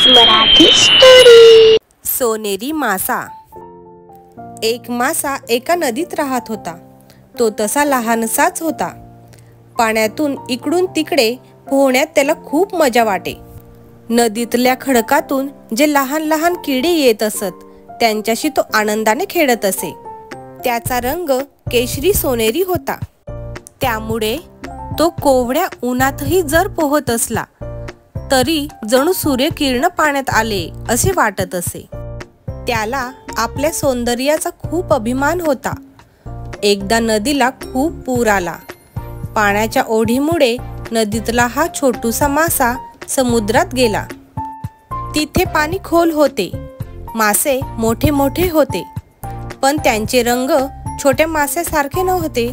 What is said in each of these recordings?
Marathi story. सोनेरी मासा। एक मासा एका नदीत राहत होता। तो तसा लहानसाच होता। पाण्यातून इकडून तिकडे पोहण्यात त्याला खूप मजा वाटे। नदीतल्या खडकातून जे लहान लहान किडे येत असत त्यांच्याशी तो आनंदाने खेळत असे। त्याचा रंग केशरी सोनेरी होता। त्यामुळे तो कोवळ्या उन्हातही जर पोहत असला तरी जणू सूर्यकिरण पाण्यात आले असे वाटत असे। त्याला आपल्या सौंदर्याचा खूप अभिमान होता। एकदा नदीला खूप पूर आला। पाण्याच्या ओढीमुळे नदीतला हा छोटूसा मासा समुद्रात गेला। तिथे पाणी खोल होते। मासे मोठे मोठे होते, पण त्यांचे रंग छोट्या माशासारखे नव्हते।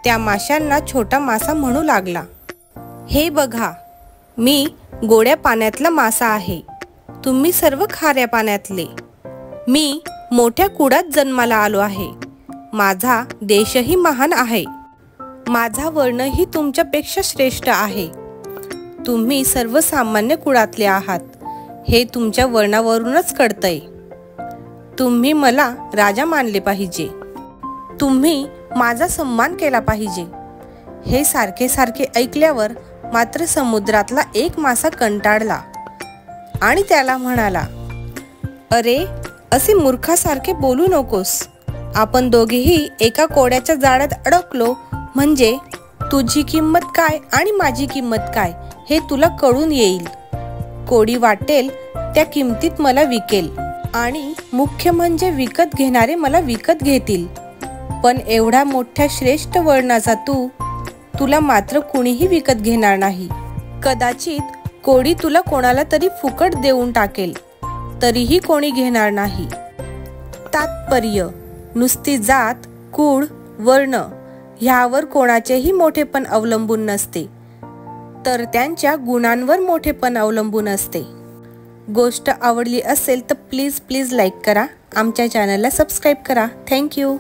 त्या माशांना छोटा मासा म्हणू लागला, हे बघा, मी गोड्या पाण्यातला मासा आहे, तुम्ही सर्व खाऱ्या पाण्यातले। मी मोठ्या कुडात जन्माला आलो आहे। माझा देशही महान आहे। माझा वर्णही तुमच्यापेक्षा श्रेष्ठ आहे। तुम्ही सर्वसामान्य कुळातले आहात, हे तुमच्या वर्णावरूनच कळतंय। तुम्ही मला राजा मानले पाहिजे। तुम्ही माझा सन्मान केला पाहिजे। हे सारखे सारखे ऐकल्यावर मात्र समुद्रातला एक मासा कंटाळला आणि त्याला म्हणाला, अरे, असे मूर्खासारखे बोलू नकोस। आपण दोघेही एका कोड्याच्या जाळ्यात अडकलो म्हणजे तुझी किंमत काय आणि माझी किंमत काय हे तुला कळून येईल। कोडी वाटेल त्या किमतीत मला विकेल आणि मुख्य म्हणजे विकत घेणारे मला विकत घेतील। पण एवढा मोठ्या श्रेष्ठ वर्णाचा तुला मात्र कुणीही विकत घेणार नाही। कदाचित कोडी तुला कोणाला तरी फुकट देऊन टाकेल, तरीही कोणी घेणार नाही। तात्पर्य, नुसती जात, कुळ, वर्ण ह्यावर कोणाचेही मोठेपण अवलंबून नसते, तर त्यांच्या गुणांवर मोठेपण अवलंबून असते। गोष्ट आवडली असेल तर प्लीज लाईक करा, आमच्या चॅनलला सबस्क्राईब करा। थँक्यू।